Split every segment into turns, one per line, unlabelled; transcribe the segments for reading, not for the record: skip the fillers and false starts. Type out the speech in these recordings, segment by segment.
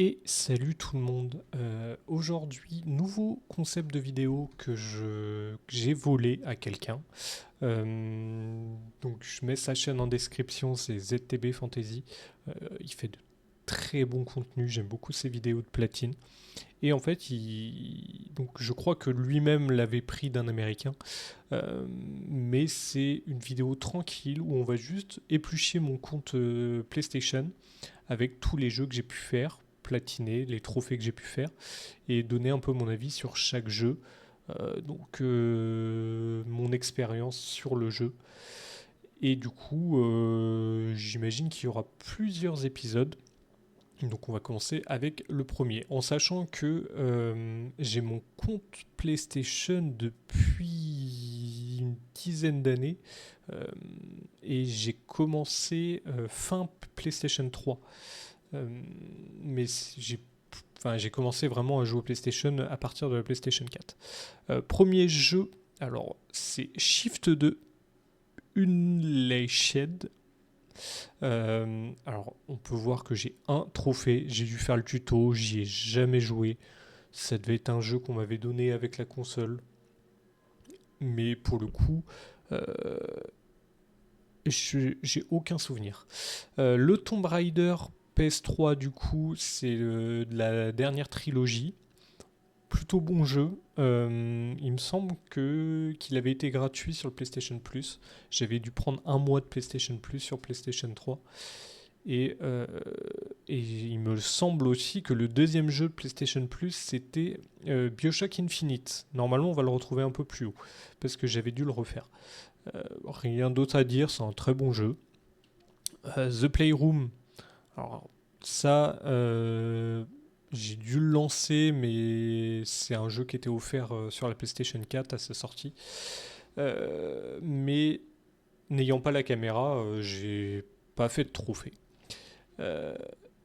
Et salut tout le monde. Aujourd'hui, nouveau concept de vidéo que j'ai volé à quelqu'un. Donc je mets sa chaîne en description, c'est ZTB Fantasy. Il fait de très bons contenus, j'aime beaucoup ses vidéos de platine. Et en fait, donc je crois que lui-même l'avait pris d'un Américain. Mais c'est une vidéo tranquille où on va juste éplucher mon compte PlayStation avec tous les jeux que j'ai pu faire, platiner, les trophées que j'ai pu faire, et donner un peu mon avis sur chaque jeu, mon expérience sur le jeu. Et du coup, j'imagine qu'il y aura plusieurs épisodes. Donc on va commencer avec le premier, en sachant que j'ai mon compte PlayStation depuis une dizaine d'années euh, et j'ai commencé fin PlayStation 3. Euh, mais j'ai commencé vraiment à jouer au PlayStation à partir de la PlayStation 4. Premier jeu, alors c'est Shift 2 Unleashed. Alors on peut voir que j'ai un trophée, j'ai dû faire le tuto, j'y ai jamais joué. Ça devait être un jeu qu'on m'avait donné avec la console. Mais pour le coup, euh, j'ai aucun souvenir. Le Tomb Raider PS3, du coup, c'est de la dernière trilogie. Plutôt bon jeu. Il me semble qu'il avait été gratuit sur le PlayStation Plus. J'avais dû prendre un mois de PlayStation Plus sur PlayStation 3. Et il me semble aussi que le deuxième jeu de PlayStation Plus, c'était BioShock Infinite. Normalement, on va le retrouver un peu plus haut, parce que j'avais dû le refaire. Rien d'autre à dire, c'est un très bon jeu. The Playroom, alors ça, j'ai dû le lancer, mais c'est un jeu qui était offert sur la PlayStation 4 à sa sortie. Mais n'ayant pas la caméra, j'ai pas fait de trophée.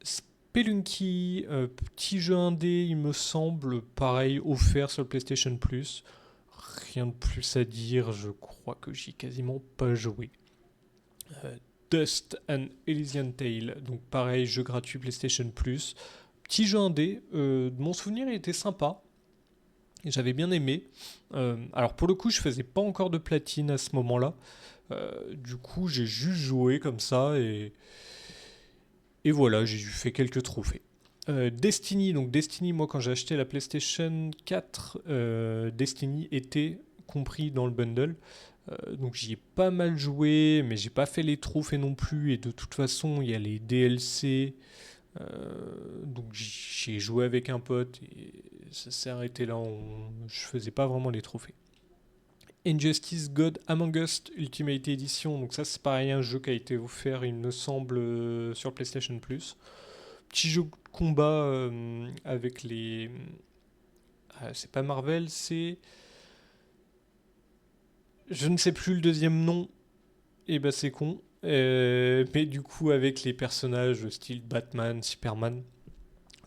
Spelunky, petit jeu indé, il me semble, pareil, offert sur le PlayStation Plus. Rien de plus à dire, je crois que j'y ai quasiment pas joué. Euh, Dust and Elysian Tale, donc pareil, jeu gratuit PlayStation Plus. Petit jeu indé, de mon souvenir, il était sympa. J'avais bien aimé. Alors pour le coup, je faisais pas encore de platine à ce moment-là. Du coup, j'ai juste joué comme ça et voilà, j'ai fait quelques trophées. Destiny, donc Destiny, moi quand j'ai acheté la PlayStation 4, Destiny était compris dans le bundle. Donc j'y ai pas mal joué, mais j'ai pas fait les trophées non plus. Et de toute façon, il y a les DLC. Donc j'ai joué avec un pote et ça s'est arrêté là. Je faisais pas vraiment les trophées. Injustice God Among Us Ultimate Edition. Donc ça c'est pareil, un jeu qui a été offert, il me semble, sur PlayStation Plus. Petit jeu de combat avec les... c'est pas Marvel, c'est... Je ne sais plus le deuxième nom. Et bah c'est con. Mais du coup avec les personnages style Batman, Superman,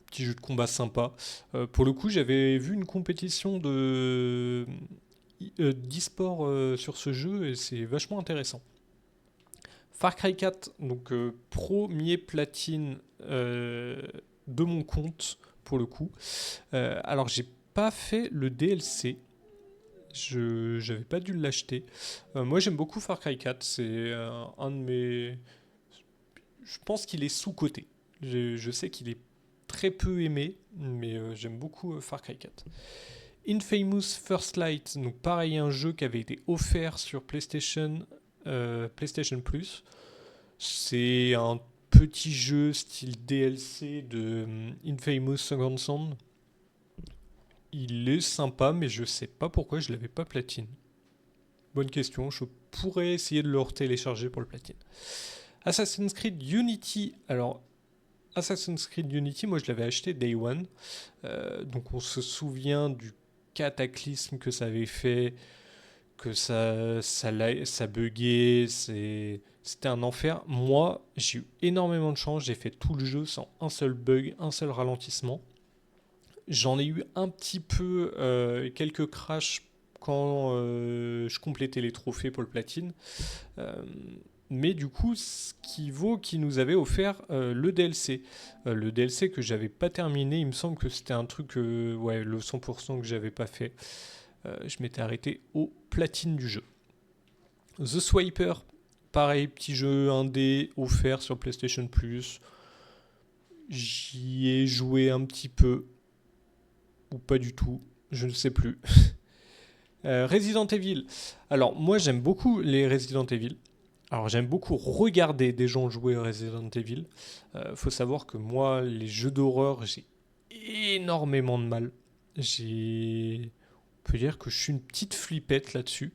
petit jeu de combat sympa. Pour le coup j'avais vu une compétition d'e-sport sur ce jeu et c'est vachement intéressant. Far Cry 4, donc premier platine de mon compte pour le coup. Alors j'ai pas fait le DLC. Je j'avais pas dû l'acheter. Moi j'aime beaucoup Far Cry 4, c'est un de mes... Je pense qu'il est sous-coté. Je sais qu'il est très peu aimé, mais j'aime beaucoup Far Cry 4. Infamous First Light, donc pareil, un jeu qui avait été offert sur PlayStation Plus. C'est un petit jeu style DLC de Infamous Second Son. Il est sympa, mais je sais pas pourquoi je l'avais pas platine. Bonne question, je pourrais essayer de le télécharger pour le platine. Assassin's Creed Unity, alors Assassin's Creed Unity, moi je l'avais acheté Day One, donc on se souvient du cataclysme que ça avait fait, que ça buguait, c'était un enfer. Moi, j'ai eu énormément de chance, j'ai fait tout le jeu sans un seul bug, un seul ralentissement. J'en ai eu un petit peu quelques crashs quand je complétais les trophées pour le platine. Euh, Mais du coup, ce qui vaut qu'il nous avait offert le DLC. Le DLC que j'avais pas terminé, il me semble que c'était un truc, ouais, le 100% que j'avais pas fait. Je m'étais arrêté au platine du jeu. The Swiper, pareil, petit jeu indé offert sur PlayStation Plus. J'y ai joué un petit peu, ou pas du tout, je ne sais plus. Resident Evil. Alors, moi, j'aime beaucoup les Resident Evil. Alors, j'aime beaucoup regarder des gens jouer à Resident Evil. Faut savoir que moi, les jeux d'horreur, j'ai énormément de mal. On peut dire que je suis une petite flippette là-dessus.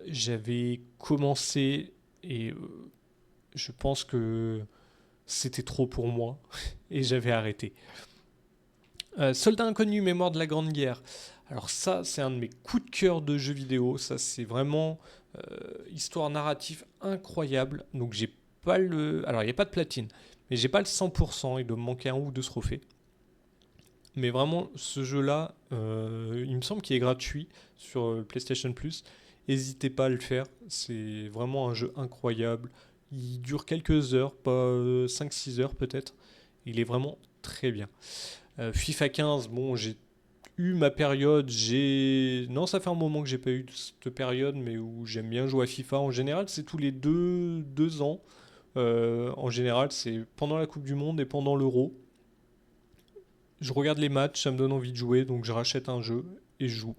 J'avais commencé et je pense que c'était trop pour moi et j'avais arrêté. Soldat inconnu, mémoire de la Grande Guerre. Alors ça, c'est un de mes coups de cœur de jeux vidéo. Ça, c'est vraiment histoire narrative incroyable. Donc j'ai pas le... Alors il n'y a pas de platine, mais j'ai pas le 100%. Il doit me manquer un ou deux trophées. Mais vraiment, ce jeu-là, il me semble qu'il est gratuit sur PlayStation Plus. N'hésitez pas à le faire. C'est vraiment un jeu incroyable. Il dure quelques heures, pas 5-6 heures peut-être. Il est vraiment très bien. FIFA 15, bon, j'ai eu ma période. Non, ça fait un moment que j'ai pas eu cette période, mais où j'aime bien jouer à FIFA. En général, c'est tous les deux ans. En général, c'est pendant la Coupe du Monde et pendant l'Euro. Je regarde les matchs, ça me donne envie de jouer, donc je rachète un jeu et je joue.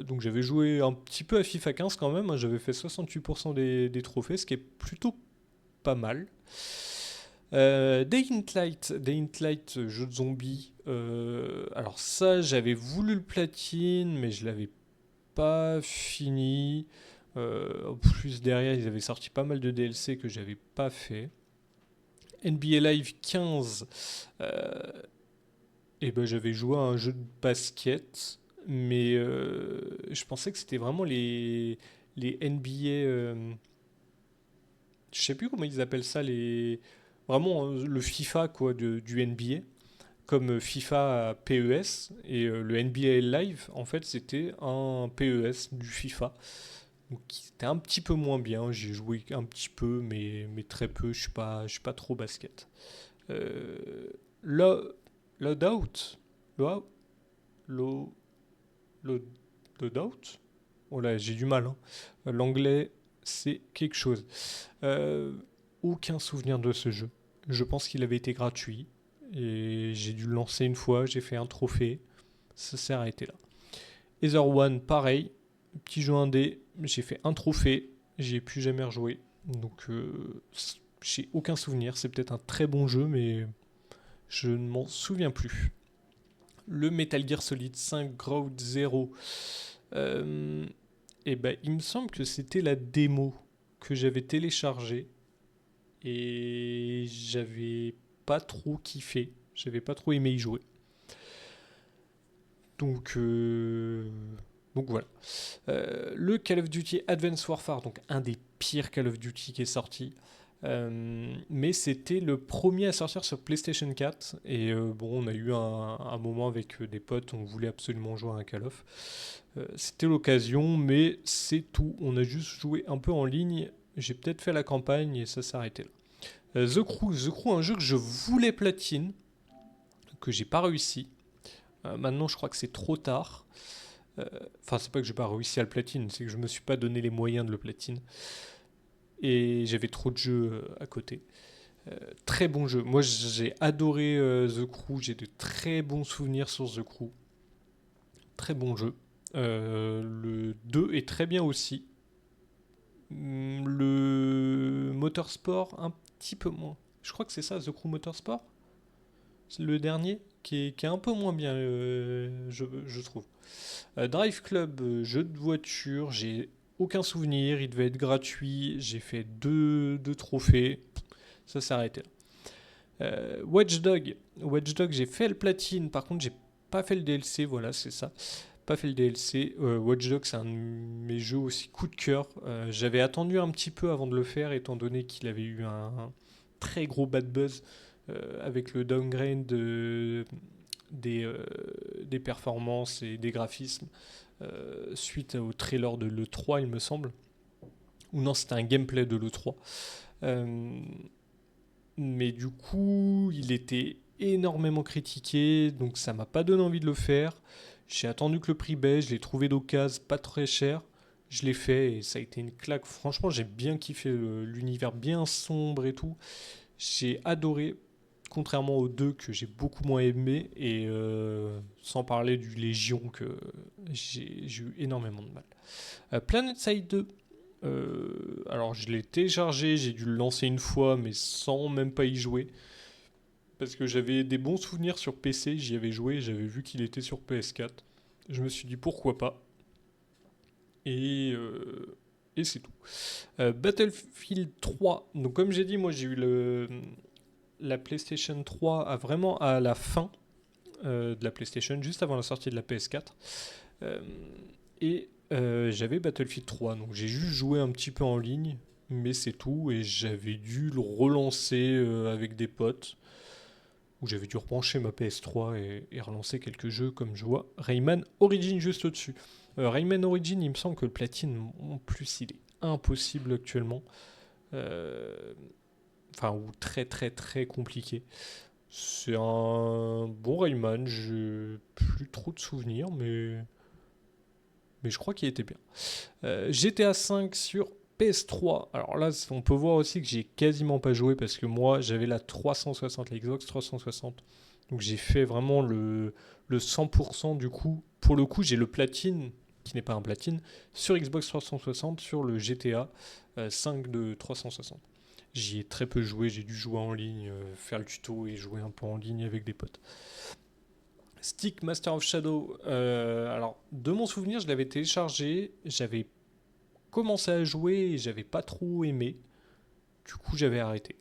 Donc j'avais joué un petit peu à FIFA 15 quand même, hein, j'avais fait 68% des trophées, ce qui est plutôt pas mal. Dying Light, jeu de zombies. Alors ça, j'avais voulu le platine, mais je l'avais pas fini. En plus derrière, ils avaient sorti pas mal de DLC que j'avais pas fait. NBA Live 15. Et ben j'avais joué à un jeu de basket, mais je pensais que c'était vraiment les NBA. Je sais plus comment ils appellent ça, vraiment le FIFA quoi, du NBA, comme FIFA PES, et le NBA Live, en fait, c'était un PES du FIFA. Donc, qui était un petit peu moins bien. J'ai joué un petit peu, mais très peu. Je suis pas trop basket. Euh, Loadout. Lo- Lo- Lo- Loadout. Oh là, j'ai du mal, hein. L'anglais, c'est quelque chose. Euh, Aucun souvenir de ce jeu. Je pense qu'il avait été gratuit. Et j'ai dû le lancer une fois, j'ai fait un trophée. Ça s'est arrêté là. Ether One, pareil. Petit jeu indé, j'ai fait un trophée. J'ai plus jamais rejoué. Donc, j'ai aucun souvenir. C'est peut-être un très bon jeu, mais je ne m'en souviens plus. Le Metal Gear Solid 5 Ground Zero. Et ben, il me semble que c'était la démo que j'avais téléchargée et j'avais pas trop kiffé, j'avais pas trop aimé y jouer. Donc, donc voilà. Le Call of Duty Advanced Warfare, donc un des pires Call of Duty qui est sorti. Mais c'était le premier à sortir sur PlayStation 4 et bon, on a eu un moment avec des potes, on voulait absolument jouer à un Call of. C'était l'occasion, mais c'est tout. On a juste joué un peu en ligne. J'ai peut-être fait la campagne et ça s'est arrêté là. The Crew, un jeu que je voulais platine, que j'ai pas réussi. Maintenant, je crois que c'est trop tard. Enfin, c'est pas que j'ai pas réussi à le platine, c'est que je me suis pas donné les moyens de le platine. Et j'avais trop de jeux à côté. Très bon jeu. Moi, j'ai adoré The Crew. J'ai de très bons souvenirs sur The Crew. Très bon jeu. Le 2 est très bien aussi. Le Motorsport, un petit peu moins. Je crois que c'est ça, The Crew Motorsport. C'est le dernier qui est un peu moins bien, je trouve. Drive Club, jeu de voiture, j'ai aucun souvenir. Il devait être gratuit. J'ai fait deux trophées. Ça s'est arrêté là. Watch Dog, j'ai fait le platine. Par contre, j'ai pas fait le DLC. Voilà, c'est ça. Pas fait le DLC. Watch Dogs, c'est un de mes jeux aussi coup de cœur. J'avais attendu un petit peu avant de le faire, étant donné qu'il avait eu un très gros bad buzz avec le downgrade des performances et des graphismes suite au trailer de l'E3, il me semble, Ou non, c'était un gameplay de l'E3. Mais du coup, il était énormément critiqué, donc ça m'a pas donné envie de le faire. J'ai attendu que le prix baisse, je l'ai trouvé d'occasion, pas très cher. Je l'ai fait et ça a été une claque. Franchement, j'ai bien kiffé l'univers bien sombre et tout. J'ai adoré, contrairement aux deux que j'ai beaucoup moins aimé, et sans parler du Légion que j'ai eu énormément de mal. Planet Side 2, alors je l'ai téléchargé, j'ai dû le lancer une fois, mais sans même pas y jouer. Parce que j'avais des bons souvenirs sur PC, j'y avais joué, j'avais vu qu'il était sur PS4. Je me suis dit pourquoi pas. Et, euh, et c'est tout. Battlefield 3, donc comme j'ai dit, moi j'ai eu la PlayStation 3 vraiment à la fin de la PlayStation, juste avant la sortie de la PS4. Euh, j'avais Battlefield 3, donc j'ai juste joué un petit peu en ligne, mais c'est tout, et j'avais dû le relancer avec des potes, où j'avais dû rebrancher ma PS3 et relancer quelques jeux, comme je vois Rayman Origins juste au-dessus. Rayman Origins, il me semble que le platine, en plus, il est impossible actuellement. Enfin, ou très très très compliqué. C'est un bon Rayman, j'ai plus trop de souvenirs, mais je crois qu'il était bien. GTA V sur PS3. Alors là, on peut voir aussi que j'ai quasiment pas joué parce que moi, j'avais la 360, la Xbox 360. Donc j'ai fait vraiment le 100% du coup. Pour le coup, j'ai le platine, qui n'est pas un platine, sur Xbox 360 sur le GTA 5 de 360. J'y ai très peu joué, j'ai dû jouer en ligne, faire le tuto et jouer un peu en ligne avec des potes. Stick Master of Shadow, alors de mon souvenir, je l'avais téléchargé, j'avais commencé à jouer et j'avais pas trop aimé, du coup j'avais arrêté.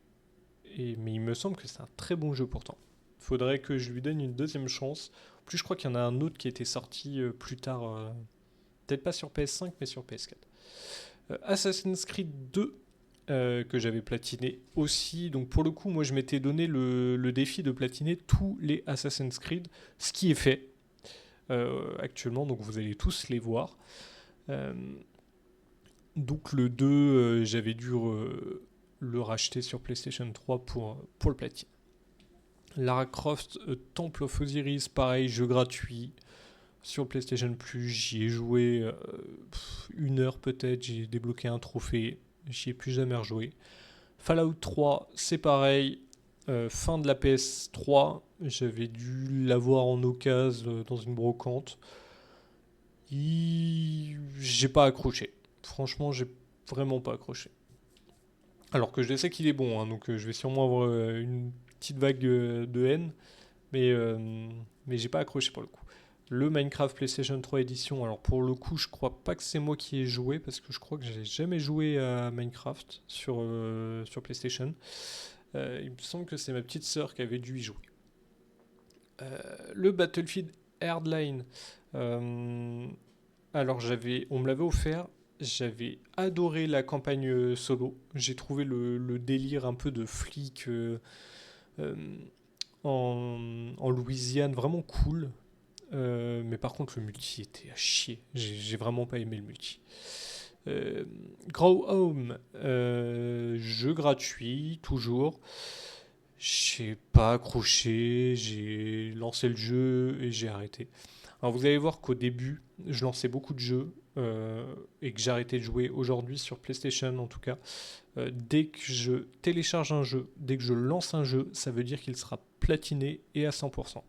Mais il me semble que c'est un très bon jeu pourtant. Faudrait que je lui donne une deuxième chance. En plus, je crois qu'il y en a un autre qui était sorti plus tard, peut-être pas sur PS5 mais sur PS4. Assassin's Creed 2, que j'avais platiné aussi. Donc pour le coup, moi je m'étais donné le défi de platiner tous les Assassin's Creed, ce qui est fait actuellement, donc vous allez tous les voir. Euh, donc le 2, j'avais dû le racheter sur PlayStation 3 pour le platine. Lara Croft, Temple of Osiris, pareil, jeu gratuit. Sur PlayStation Plus, j'y ai joué 1 heure peut-être, j'ai débloqué un trophée, j'y ai plus jamais rejoué. Fallout 3, c'est pareil, fin de la PS3, j'avais dû l'avoir en occasion dans une brocante. J'ai pas accroché. Franchement, j'ai vraiment pas accroché. Alors que je sais qu'il est bon, hein, donc je vais sûrement avoir une petite vague de haine, mais j'ai pas accroché pour le coup. Le Minecraft PlayStation 3 édition, alors pour le coup, je crois pas que c'est moi qui ai joué, parce que je crois que j'ai jamais joué à Minecraft sur PlayStation. Il me semble que c'est ma petite sœur qui avait dû y jouer. Le Battlefield Hardline, alors on me l'avait offert, j'avais adoré la campagne solo, j'ai trouvé le délire un peu de flic euh, en Louisiane vraiment cool. Mais par contre, le multi était à chier. J'ai vraiment pas aimé le multi. Grow Home, jeu gratuit, toujours. J'ai pas accroché, j'ai lancé le jeu et j'ai arrêté. Alors vous allez voir qu'au début, je lançais beaucoup de jeux et que j'arrêtais de jouer aujourd'hui sur PlayStation en tout cas. Dès que je télécharge un jeu, dès que je lance un jeu, ça veut dire qu'il sera platiné et à 100%.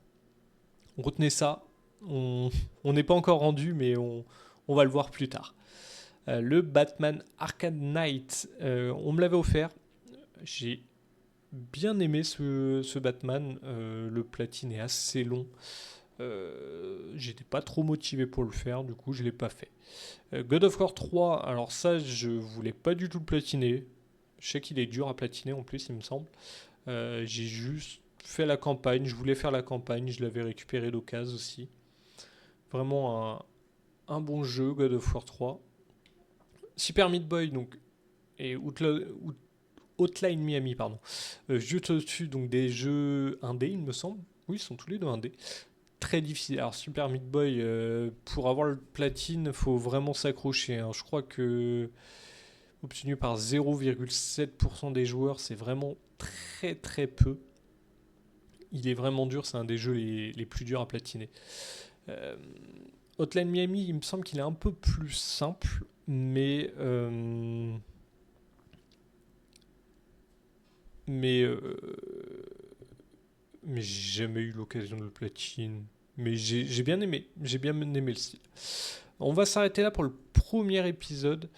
Retenez ça, on n'est pas encore rendu, mais on va le voir plus tard. Le Batman Arkham Knight, on me l'avait offert. J'ai bien aimé ce Batman. Le platine est assez long. J'étais pas trop motivé pour le faire, du coup je l'ai pas fait. God of War 3, alors ça je voulais pas du tout le platiner. Je sais qu'il est dur à platiner en plus, il me semble. J'ai juste fait la campagne, je voulais faire la campagne, je l'avais récupéré d'occasion aussi. Vraiment un bon jeu, God of War 3. Super Meat Boy, donc, et Hotline Miami, pardon. Juste au-dessus, donc des jeux indés, il me semble. Oui, ils sont tous les deux indés. Très difficile. Alors, Super Meat Boy, pour avoir le platine, faut vraiment s'accrocher, hein. Je crois que obtenu par 0,7% des joueurs, c'est vraiment très très peu. Il est vraiment dur, c'est un des jeux les plus durs à platiner. Hotline Miami, il me semble qu'il est un peu plus simple, mais j'ai jamais eu l'occasion de le platine. Mais j'ai bien aimé le style. On va s'arrêter là pour le premier épisode.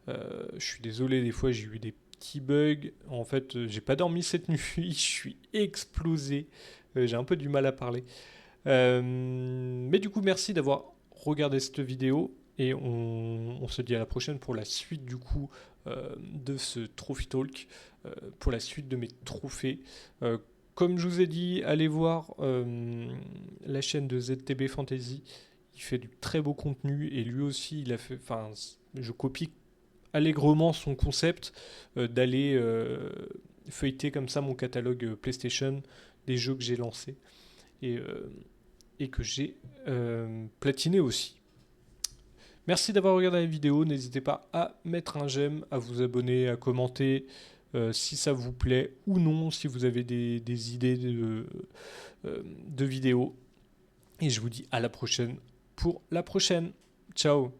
Je suis désolé, des fois j'ai eu des petits bugs. En fait, j'ai pas dormi cette nuit, je suis explosé. J'ai un peu du mal à parler. Mais du coup, merci d'avoir regardé cette vidéo. Et on se dit à la prochaine pour la suite du coup de ce Trophy Talk, pour la suite de mes trophées. Comme je vous ai dit, allez voir la chaîne de ZTB Fantasy. Il fait du très beau contenu et lui aussi, il a fait. Enfin, je copie allègrement son concept d'aller feuilleter comme ça mon catalogue PlayStation des jeux que j'ai lancés et que j'ai platiné aussi. Merci d'avoir regardé la vidéo. N'hésitez pas à mettre un j'aime, à vous abonner, à commenter si ça vous plaît ou non, si vous avez des idées de vidéos. Et je vous dis à la prochaine pour la prochaine. Ciao.